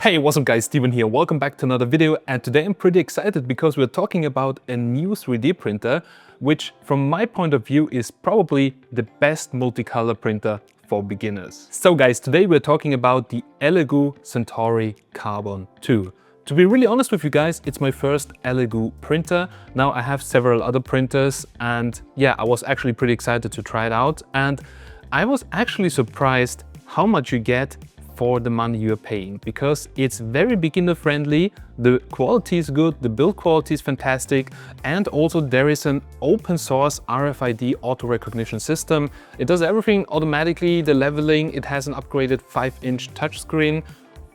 Hey, what's up guys, Steven here. Welcome back to another video, and today I'm pretty excited because we're talking about a new 3D printer, which from my point of view is probably the best multicolor printer for beginners. So guys, today we're talking about the Elegoo Centauri Carbon 2. To be really honest with you guys, it's my first Elegoo printer. Now I have several other printers and yeah, I was actually pretty excited to try it out, and I was actually surprised how much you get for the money you're paying, because it's very beginner friendly, the quality is good, the build quality is fantastic, and also there is an open source RFID auto recognition system. It does everything automatically, the leveling, it has an upgraded 5-inch touchscreen,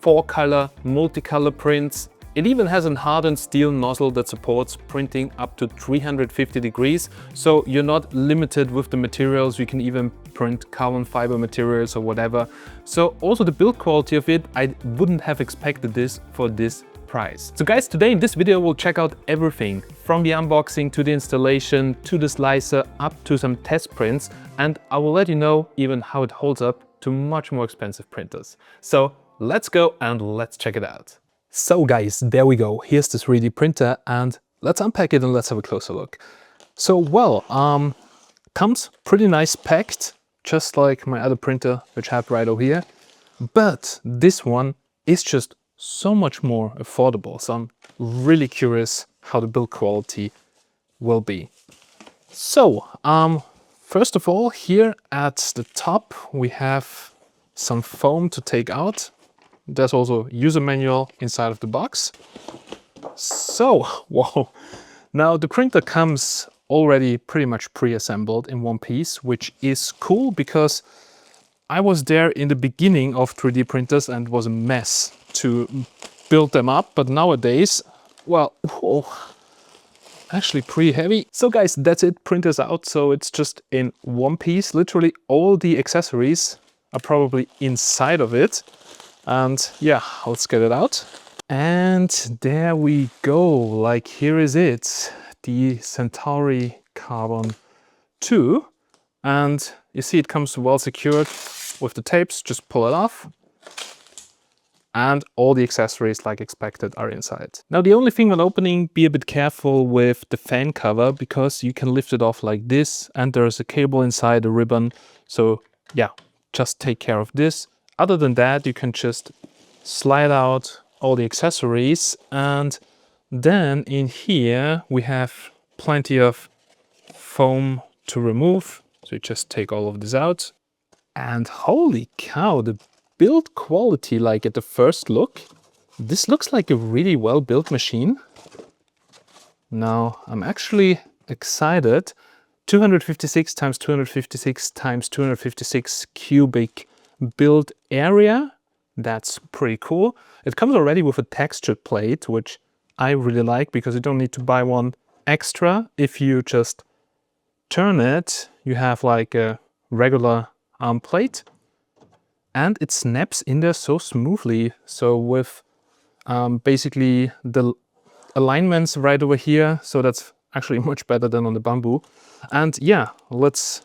4-color, multicolor prints. It even has a hardened steel nozzle that supports printing up to 350 degrees, so you're not limited with the materials. You can even print carbon fiber materials or whatever. So also the build quality of it, I wouldn't have expected this for this price. So guys, today in this video we'll check out everything from the unboxing to the installation to the slicer up to some test prints, and I will let you know even how it holds up to much more expensive printers. So let's go and let's check it out. So guys, there we go. Here's the 3D printer and let's unpack it and let's have a closer look. So well, comes pretty nice packed, just like my other printer, which I have right over here. But this one is just so much more affordable. So I'm really curious how the build quality will be. So, first of all, here at the top, we have some foam to take out. There's also a user manual inside of the box. So, whoa. Now the printer comes already pretty much pre-assembled in one piece, which is cool because I was there in the beginning of 3D printers and it was a mess to build them up. But nowadays, well, whoa, actually pretty heavy. So guys, that's it, printer's out. So it's just in one piece. Literally all the accessories are probably inside of it. And yeah, let's get it out. And there we go, like here is it, the Centauri Carbon 2. And you see it comes well secured with the tapes, just pull it off. And all the accessories like expected are inside. Now the only thing when opening, be a bit careful with the fan cover because you can lift it off like this and there's a cable inside, a ribbon. So yeah, just take care of this. Other than that, you can just slide out all the accessories, and then in here we have plenty of foam to remove. So you just take all of this out. And holy cow, the build quality, like at the first look, this looks like a really well built machine. Now I'm actually excited. 256 times 256 times 256 cubic build area. That's pretty cool. It comes already with a textured plate, which I really like because you don't need to buy one extra. If you just turn it, you have like a regular arm plate and it snaps in there so smoothly. So with basically the alignments right over here, so that's actually much better than on the bamboo. And yeah, let's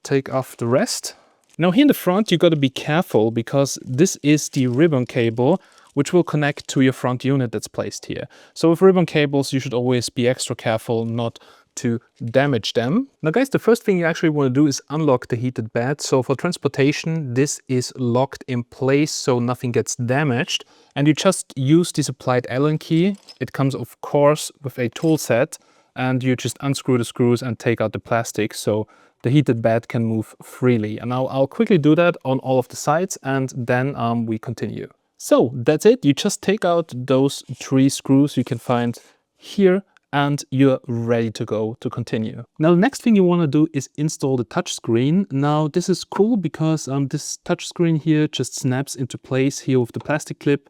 take off the rest. Now here in the front you got to be careful because this is the ribbon cable which will connect to your front unit that's placed here. So with ribbon cables you should always be extra careful not to damage them. Now guys, the first thing you actually want to do is unlock the heated bed. So for transportation this is locked in place so nothing gets damaged, and you just use this applied Allen key. It comes of course with a tool set, and you just unscrew the screws and take out the plastic so the heated bed can move freely. And now I'll quickly do that on all of the sides and then we continue. So that's it. You just take out those 3 screws you can find here and you're ready to go to continue. Now the next thing you want to do is install the touchscreen. Now this is cool because this touchscreen here just snaps into place here with the plastic clip.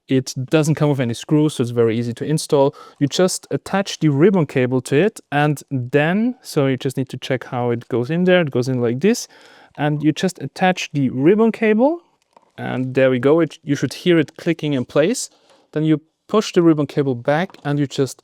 It doesn't come with any screws, so it's very easy to install. You just attach the ribbon cable to it and then, so you just need to check how it goes in there. It goes in like this, and you just attach the ribbon cable and there we go. You should hear it clicking in place. Then you push the ribbon cable back and you just,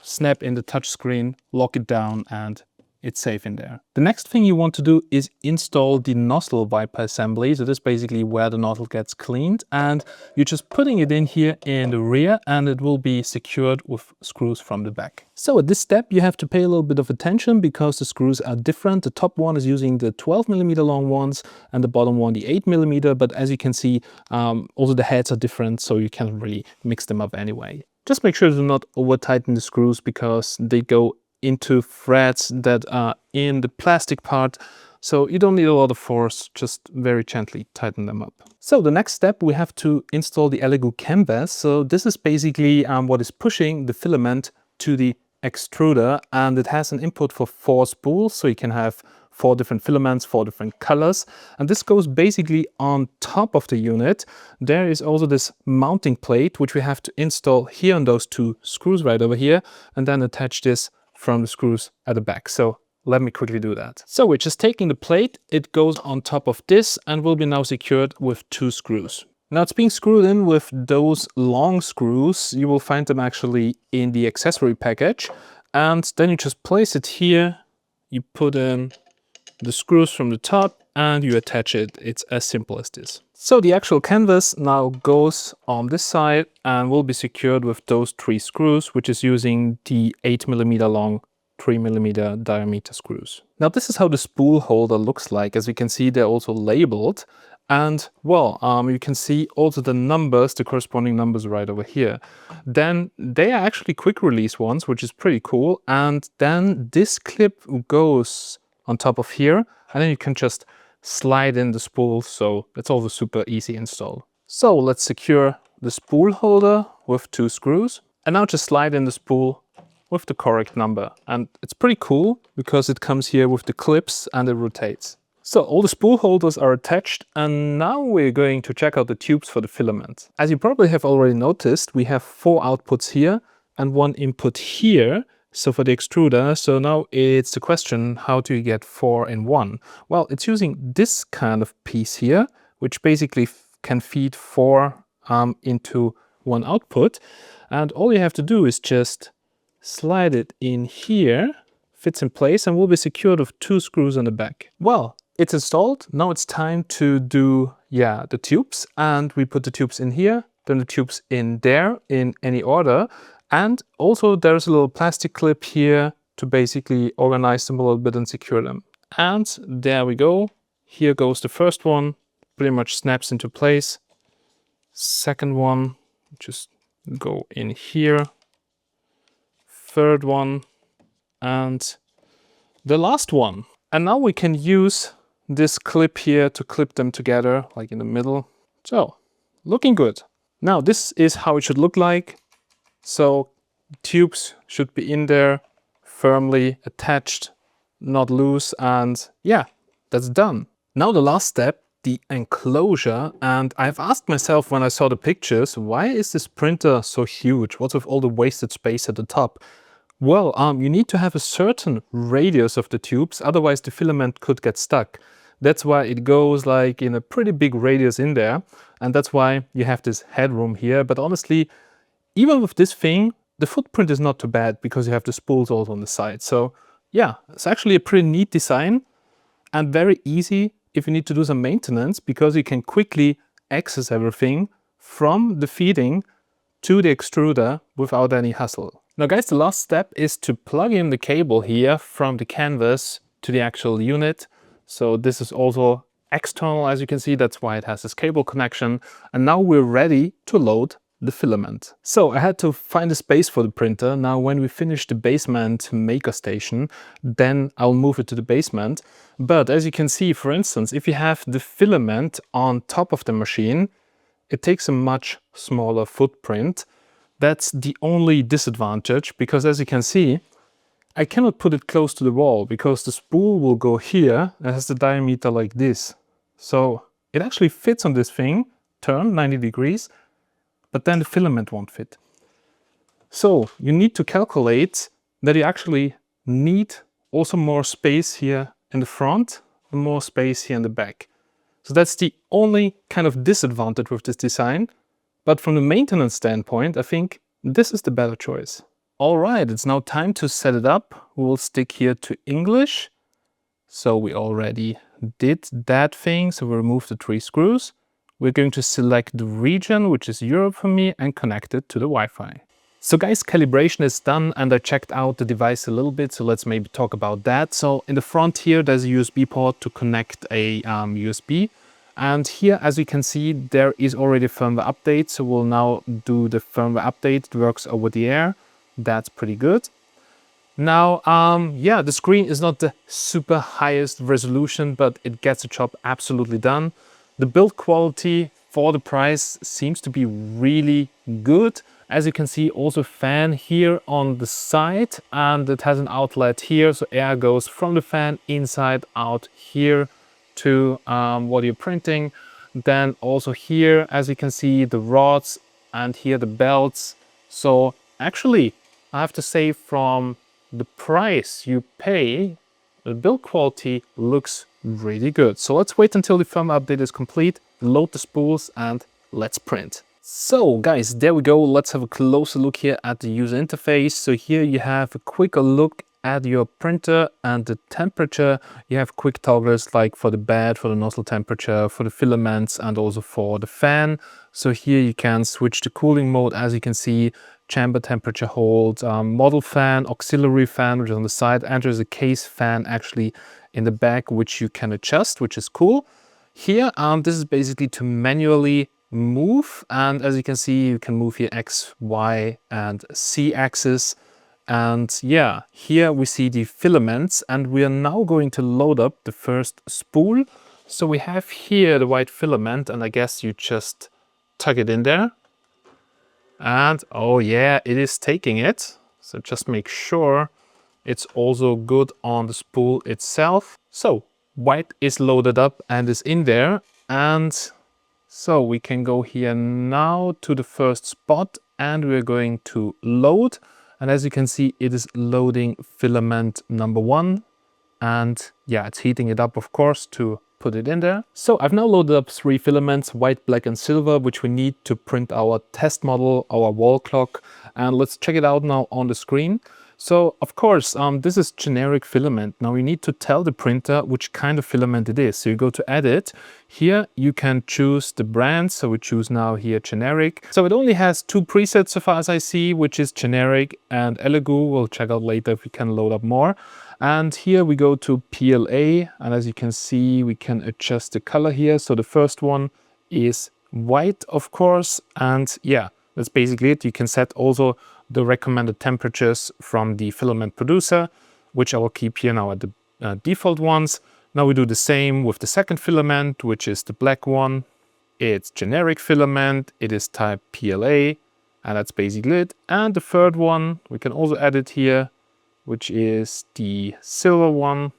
snap in the touch screen, lock it down, and it's safe in there. The next thing you want to do is install the nozzle wiper assembly. So this is basically where the nozzle gets cleaned, and you're just putting it in here in the rear, and it will be secured with screws from the back. So at this step you have to pay a little bit of attention because the screws are different. The top one is using the 12mm long ones and the bottom one the 8mm, but as you can see also the heads are different, so you can't really mix them up anyway. Just make sure to not over tighten the screws because they go into threads that are in the plastic part, so you don't need a lot of force, just very gently tighten them up. So the next step, we have to install the Elegoo canvas. So this is basically what is pushing the filament to the extruder, and it has an input for 4 spools, so you can have 4 different filaments, 4 different colors, and this goes basically on top of the unit. There is also this mounting plate which we have to install here on those 2 screws right over here, and then attach this from the screws at the back. So let me quickly do that. So we're just taking the plate, it goes on top of this and will be now secured with 2 screws. Now it's being screwed in with those long screws. You will find them actually in the accessory package, and then you just place it here, you put in the screws from the top and you attach it. It's as simple as this. So the actual canvas now goes on this side and will be secured with those 3 screws, which is using the 8mm long 3mm diameter screws. Now this is how the spool holder looks like. As you can see, they're also labeled, and well, you can see also the numbers, the corresponding numbers right over here. Then they are actually quick release ones, which is pretty cool, and then this clip goes on top of here, and then you can just slide in the spool, so it's also super easy install. So let's secure the spool holder with 2 screws, and now just slide in the spool with the correct number. And it's pretty cool because it comes here with the clips and it rotates. So all the spool holders are attached, and now we're going to check out the tubes for the filament. As you probably have already noticed, we have 4 outputs here and 1 input here. So for the extruder, so now it's the question, how do you get 4 in 1? Well, it's using this kind of piece here, which basically can feed 4 into 1 output. And all you have to do is just slide it in here, fits in place, and will be secured with 2 screws on the back. Well, it's installed. Now it's time to do, the tubes. And we put the tubes in here, then the tubes in there in any order. And also there's a little plastic clip here to basically organize them a little bit and secure them. And there we go. Here goes the first one, pretty much snaps into place. Second one, just go in here. Third one, and the last one. And now we can use this clip here to clip them together, like in the middle. So, looking good. Now this is how it should look like. So tubes should be in there, firmly attached, not loose, and yeah, that's done. Now the last step, the enclosure, and I've asked myself when I saw the pictures, why is this printer so huge? What's with all the wasted space at the top? Well, you need to have a certain radius of the tubes, otherwise the filament could get stuck. That's why it goes like in a pretty big radius in there, and that's why you have this headroom here. But honestly, even with this thing, the footprint is not too bad because you have the spools also on the side. So yeah, it's actually a pretty neat design and very easy if you need to do some maintenance, because you can quickly access everything from the feeding to the extruder without any hassle. Now guys, the last step is to plug in the cable here from the canvas to the actual unit. So this is also external, as you can see, that's why it has this cable connection. And now we're ready to load the filament. So I had to find a space for the printer. Now when we finish the basement maker station, then I'll move it to the basement. But as you can see, for instance, if you have the filament on top of the machine, it takes a much smaller footprint. That's the only disadvantage, because as you can see, I cannot put it close to the wall because the spool will go here and has the diameter like this. So it actually fits on this thing, turn 90 degrees, but then the filament won't fit. So you need to calculate that you actually need also more space here in the front and more space here in the back. So that's the only kind of disadvantage with this design. But from the maintenance standpoint, I think this is the better choice. All right, it's now time to set it up. We'll stick here to English. So we already did that thing. So we remove the 3 screws. We're going to select the region, which is Europe for me, and connect it to the Wi-Fi. So guys, calibration is done and I checked out the device a little bit. So let's maybe talk about that. So in the front here, there's a USB port to connect a USB. And here, as you can see, there is already a firmware update. So we'll now do the firmware update. It works over the air. That's pretty good. Now, yeah, the screen is not the super highest resolution, but it gets the job absolutely done. The build quality for the price seems to be really good. As you can see, also fan here on the side, and it has an outlet here. So air goes from the fan inside out here to what you're printing. Then also here, as you can see, the rods and here the belts. So actually, I have to say, from the price you pay, the build quality looks really good. So let's wait until the firmware update is complete, load the spools, and let's print. So guys, there we go. Let's have a closer look here at the user interface. So here you have a quicker look at your printer and the temperature. You have quick toggles like for the bed, for the nozzle temperature, for the filaments, and also for the fan. So here you can switch to cooling mode, as you can see, chamber temperature hold, model fan, auxiliary fan, which is on the side, and there's a case fan actually in the back, which you can adjust, which is cool. Here, this is basically to manually move, and as you can see, you can move here X, Y, and Z axis. And yeah, here we see the filaments, and we are now going to load up the first spool. So we have here the white filament, and I guess you just tuck it in there. And oh yeah, it is taking it. So just make sure it's also good on the spool itself. So white is loaded up and is in there. And so we can go here now to the first spot and we're going to load. And as you can see, it is loading filament number 1. And yeah, it's heating it up, of course, to put it in there. So I've now loaded up 3 filaments, white, black, and silver, which we need to print our test model, our wall clock. And let's check it out now on the screen. So of course, this is generic filament. Now we need to tell the printer which kind of filament it is. So you go to edit. Here you can choose the brand. So we choose now here generic. So it only has 2 presets so far as I see, which is generic and Elegoo. We'll check out later if we can load up more. And here we go to PLA, and as you can see, we can adjust the color here. So the first one is white, of course, and yeah, that's basically it. You can set also the recommended temperatures from the filament producer, which I will keep here now at the default ones. Now we do the same with the second filament, which is the black one. It's generic filament, it is type PLA, and that's basically it. And the third one, we can also add it here, which is the silver one.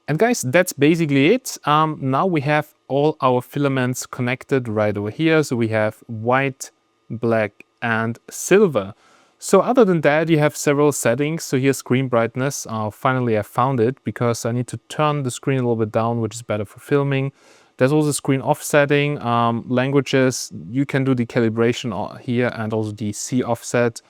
And guys, that's basically it. Now we have all our filaments connected right over here. So we have white, black, and silver. So other than that, you have several settings. So here's screen brightness. Finally, I found it because I need to turn the screen a little bit down, which is better for filming. There's also screen off setting, languages. You can do the calibration here and also the C offset.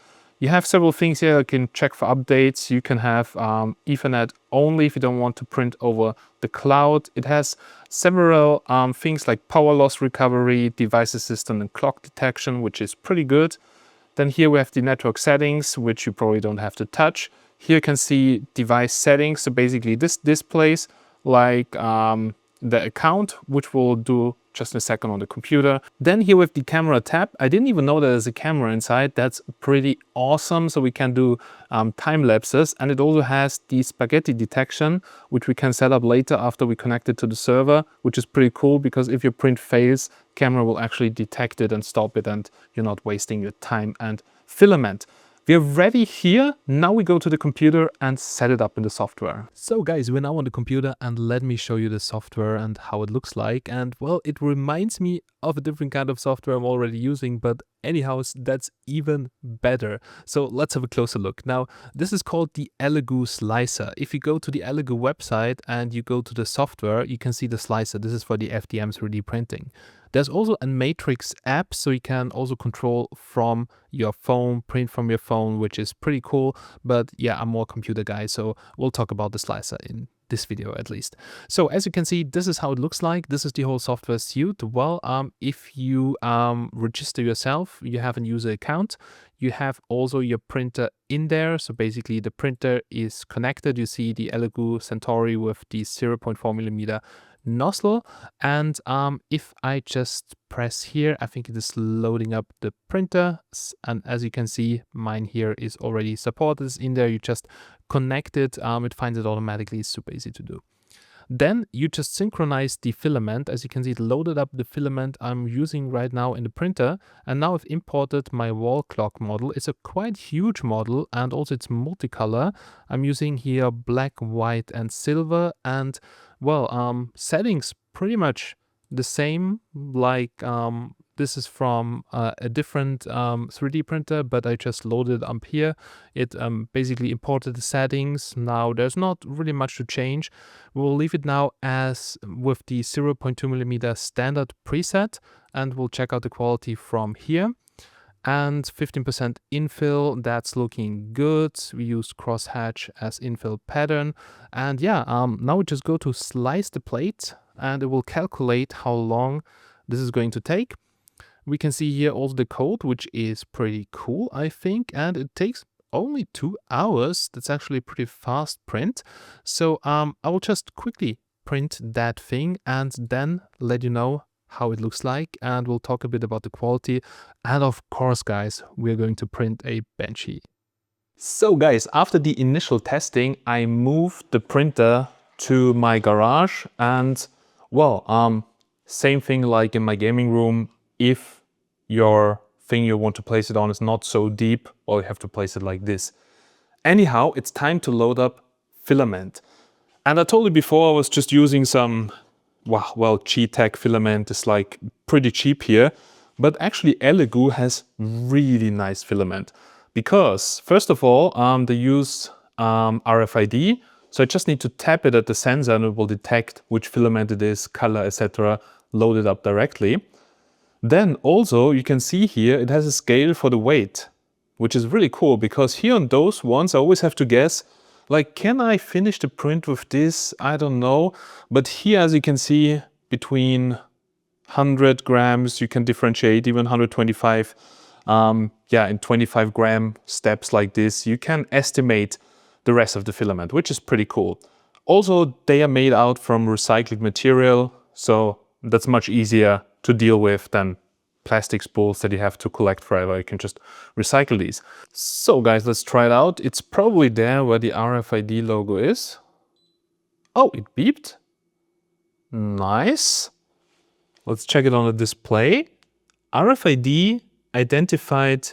You have several things here. You can check for updates. You can have Ethernet only if you don't want to print over the cloud. It has several things like power loss recovery, device assistant, and clock detection, which is pretty good. Then here we have the network settings, which you probably don't have to touch. Here you can see device settings. So basically this displays like the account, which we'll do just in a second on the computer. Then here with the camera tab, I didn't even know there's a camera inside. That's pretty awesome. So we can do time lapses, and it also has the spaghetti detection, which we can set up later after we connect it to the server, which is pretty cool because if your print fails, camera will actually detect it and stop it, and you're not wasting your time and filament. We're ready here. Now we go to the computer and set it up in the software. So guys, we're now on the computer and let me show you the software and how it looks like. And well, it reminds me of a different kind of software I'm already using, but anyhow, that's even better. So let's have a closer look. Now, this is called the Elegoo Slicer. If you go to the Elegoo website and you go to the software, you can see the slicer. This is for the FDM 3D printing. There's also a Matrix app, so you can also control from your phone, print from your phone, which is pretty cool. But yeah, I'm more a computer guy, so we'll talk about the slicer in this video at least. So as you can see, this is how it looks like. This is the whole software suite. Well, if you register yourself, you have a user account, you have also your printer in there. So basically the printer is connected. You see the Elegoo Centauri with the 0.4mm nozzle. And if I just press here, I think it is loading up the printer. And as you can see, mine here is already supported. It's in there. You just connect it. It finds it automatically. It's super easy to do. Then you just synchronize the filament. As you can see, it loaded up the filament I'm using right now in the printer. And now I've imported my wall clock model. It's a quite huge model, and also it's multicolor. I'm using here black, white, and silver. And well, settings pretty much the same. Like this is from a different 3D printer, but I just loaded up here. It basically imported the settings. Now there's not really much to change. We'll leave it now as with the 0.2mm standard preset, and we'll check out the quality from here. And 15% infill, that's looking good. We use crosshatch as infill pattern. And yeah, now we just go to slice the plate, and it will calculate how long this is going to take. We can see here also the code, which is pretty cool, I think, and it takes only 2 hours. That's actually a pretty fast print. So I will just quickly print that thing and then let you know how it looks like, and we'll talk a bit about the quality. And of course, guys, we're going to print a Banshee. So guys, after the initial testing, I moved the printer to my garage, and well, same thing like in my gaming room. If your thing you want to place it on is not so deep, or you have to place it like this. Anyhow, it's time to load up filament. And I told you before, I was just using some, well, G-Tech filament is like pretty cheap here. But actually Elegoo has really nice filament. Because first of all, they use RFID. So I just need to tap it at the sensor and it will detect which filament it is, color, etc. Load it up directly. Then also you can see here it has a scale for the weight, which is really cool, because here on those ones I always have to guess, like, can I finish the print with this? I don't know. But here, as you can see, between 100 grams, you can differentiate, even 125. Yeah, in 25 gram steps like this, you can estimate the rest of the filament, which is pretty cool. Also, they are made out from recycled material, so that's much easier to deal with than plastic spools that you have to collect forever. You can just recycle these. So guys, let's try it out. It's probably there where the RFID logo is. Oh, it beeped. Nice. Let's check it on the display. RFID identified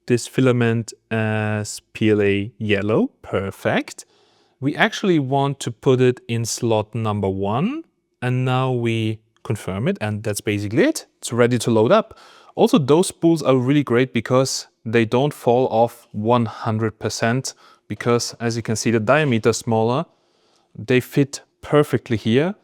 this filament as PLA yellow. Perfect. We actually want to put it in slot number 1. And now we confirm it, and that's basically it. It's ready to load up. Also, those spools are really great because they don't fall off 100%, because as you can see, the diameter is smaller. They fit perfectly here,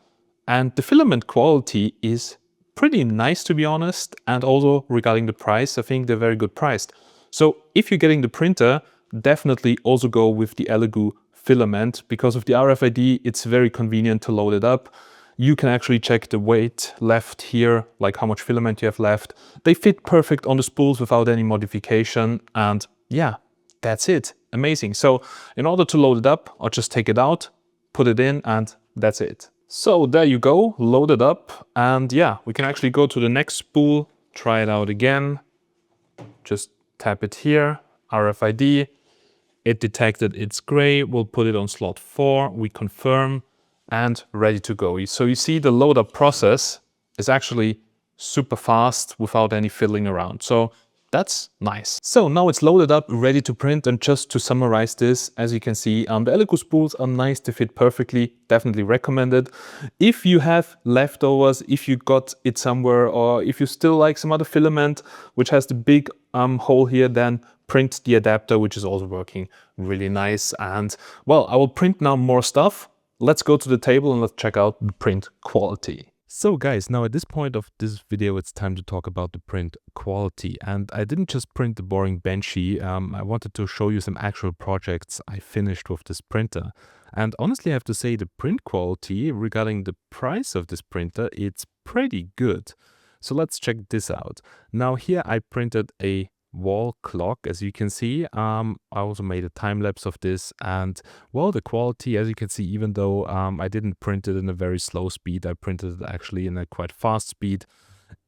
and the filament quality is pretty nice, to be honest. And also regarding the price, I think they're very good priced. So if you're getting the printer, definitely also go with the Elegoo filament. Because of the RFID, it's very convenient to load it up. You can actually check the weight left here, like how much filament you have left. They fit perfect on the spools without any modification. And yeah, that's it. Amazing. So in order to load it up, I'll just take it out, put it in, and that's it. So there you go, load it up. And yeah, we can actually go to the next spool, try it out again. Just tap it here, RFID. It detected it's gray. We'll put it on slot 4. We confirm. And ready to go. So you see the load up process is actually super fast without any fiddling around. So that's nice. So now it's loaded up, ready to print. And just to summarize this, as you can see, the Elegoo spools are nice, to fit perfectly, definitely recommended. If you have leftovers, if you got it somewhere, or if you still like some other filament, which has the big hole here, then print the adapter, which is also working really nice. And well, I will print now more stuff. Let's go to the table and let's check out the print quality. So guys, now at this point of this video, it's time to talk about the print quality. And I didn't just print the boring Benchy. I wanted to show you some actual projects I finished with this printer. And honestly, I have to say the print quality regarding the price of this printer, it's pretty good. So let's check this out. Now here I printed a wall clock, as you can see. I also made a time lapse of this, and well, the quality, as you can see, even though I didn't print it in a very slow speed, I printed it actually in a quite fast speed,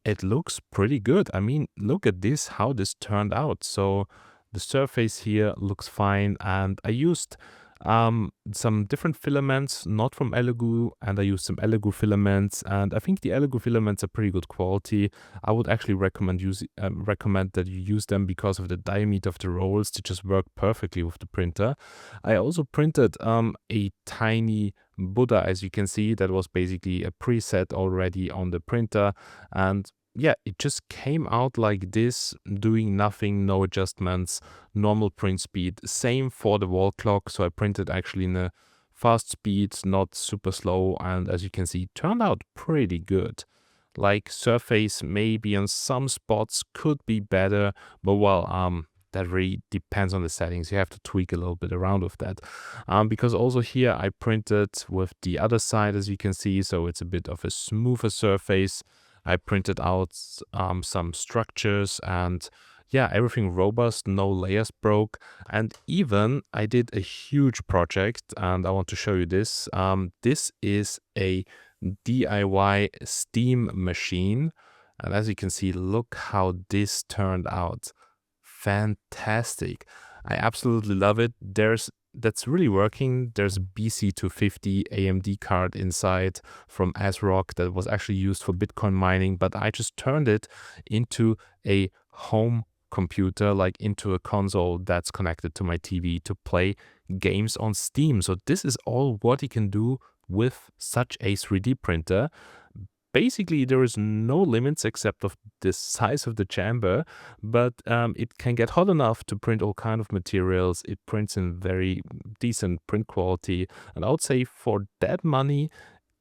it looks pretty good. I mean, look at this, how this turned out. So the surface here looks fine, and I used some different filaments, not from Elegoo, and I used some Elegoo filaments, and I think the Elegoo filaments are pretty good quality. I would actually recommend that you use them because of the diameter of the rolls to just work perfectly with the printer. I also printed a tiny Buddha, as you can see, that was basically a preset already on the printer, and yeah, it just came out like this, doing nothing, no adjustments, normal print speed. Same for the wall clock. So I printed actually in a fast speed, not super slow. And as you can see, it turned out pretty good. Like surface maybe on some spots could be better, but well, that really depends on the settings. You have to tweak a little bit around with that. Because also here I printed with the other side, as you can see, so it's a bit of a smoother surface. I printed out some structures, and yeah, everything robust, no layers broke. And even I did a huge project, and I want to show you this. This is a DIY steam machine. And as you can see, look how this turned out. Fantastic. I absolutely love it. That's really working. There's a BC250 AMD card inside from ASRock that was actually used for Bitcoin mining, but I just turned it into a home computer, like into a console that's connected to my TV to play games on Steam. So this is all what you can do with such a 3D printer. Basically, there is no limits except of the size of the chamber, but it can get hot enough to print all kind of materials. It prints in very decent print quality, and I would say for that money,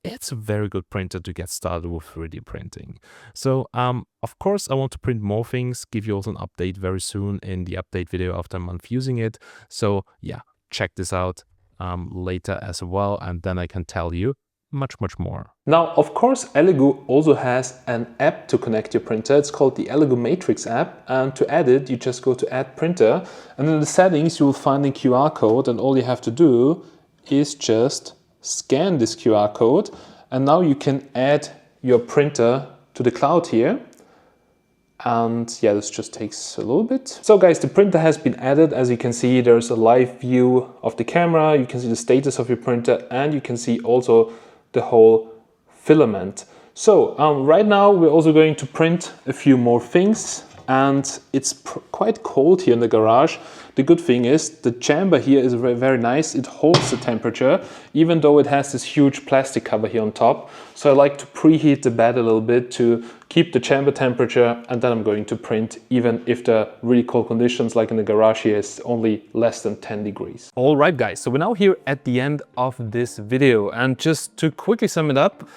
it's a very good printer to get started with 3D printing. So, of course, I want to print more things, give you also an update very soon in the update video after a month using it. So yeah, check this out later as well, and then I can tell you much more. Now, of course, Elegoo also has an app to connect your printer. It's called the Elegoo Matrix app, and to add it, you just go to Add Printer, and in the settings you will find a QR code, and all you have to do is just scan this QR code, and now you can add your printer to the cloud here. And yeah, this just takes a little bit. So guys, the printer has been added. As you can see, there's a live view of the camera. You can see the status of your printer, and you can see also the whole filament. So right now we're also going to print a few more things, and it's quite cold here in the garage. The good thing is the chamber here is very nice. It holds the temperature, even though it has this huge plastic cover here on top. So I like to preheat the bed a little bit to keep the chamber temperature, and then I'm going to print even if the really cold conditions like in the garage here is only less than 10 degrees. All right guys, so we're now here at the end of this video, and just to quickly sum it up,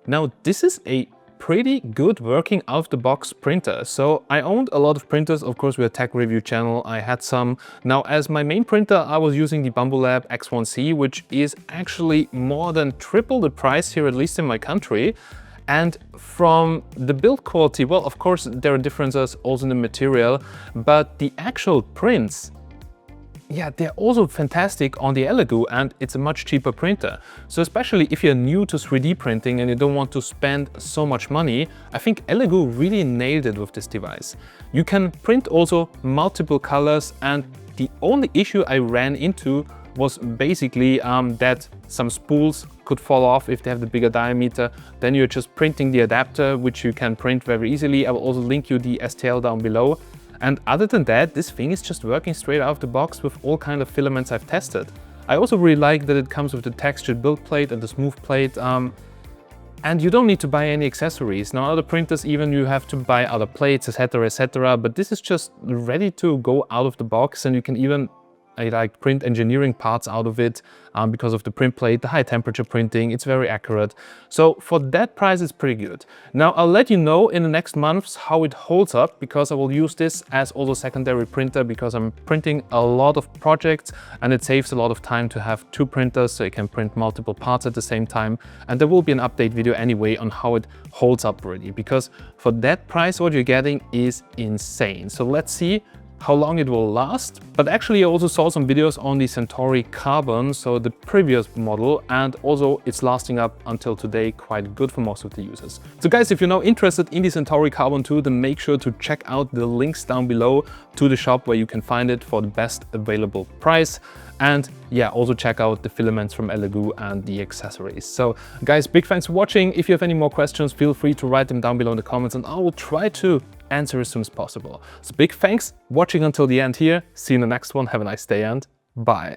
now this is a pretty good working out-of-the-box printer. So I owned a lot of printers. Of course, we're a tech review channel. I had some. Now, as my main printer, I was using the Bambu X1C, which is actually more than triple the price here, at least in my country. And from the build quality, well, of course, there are differences also in the material, but the actual prints, yeah, they're also fantastic on the Elegoo, and it's a much cheaper printer. So especially if you're new to 3D printing and you don't want to spend so much money, I think Elegoo really nailed it with this device. You can print also multiple colors, and the only issue I ran into was basically that some spools could fall off if they have the bigger diameter. Then you're just printing the adapter, which you can print very easily. I will also link you the STL down below. And other than that, this thing is just working straight out of the box with all kind of filaments I've tested. I also really like that it comes with the textured build plate and the smooth plate. And you don't need to buy any accessories. Now, other printers, even you have to buy other plates, etc., etc. But this is just ready to go out of the box, and you can even like print engineering parts out of it because of the print plate, the high temperature printing. It's very accurate. So for that price, it's pretty good. Now I'll let you know in the next months how it holds up, because I will use this as also secondary printer because I'm printing a lot of projects and it saves a lot of time to have two printers so you can print multiple parts at the same time. And there will be an update video anyway on how it holds up really, because for that price what you're getting is insane. So let's see how long it will last. But actually I also saw some videos on the Centauri Carbon, so the previous model, and also it's lasting up until today quite good for most of the users. So guys, if you're now interested in the Centauri Carbon 2, then make sure to check out the links down below to the shop where you can find it for the best available price. And yeah, also check out the filaments from Elegoo and the accessories. So guys, big thanks for watching. If you have any more questions, feel free to write them down below in the comments and I will try to answer as soon as possible. So big thanks watching until the end here. See you in the next one. Have a nice day and bye.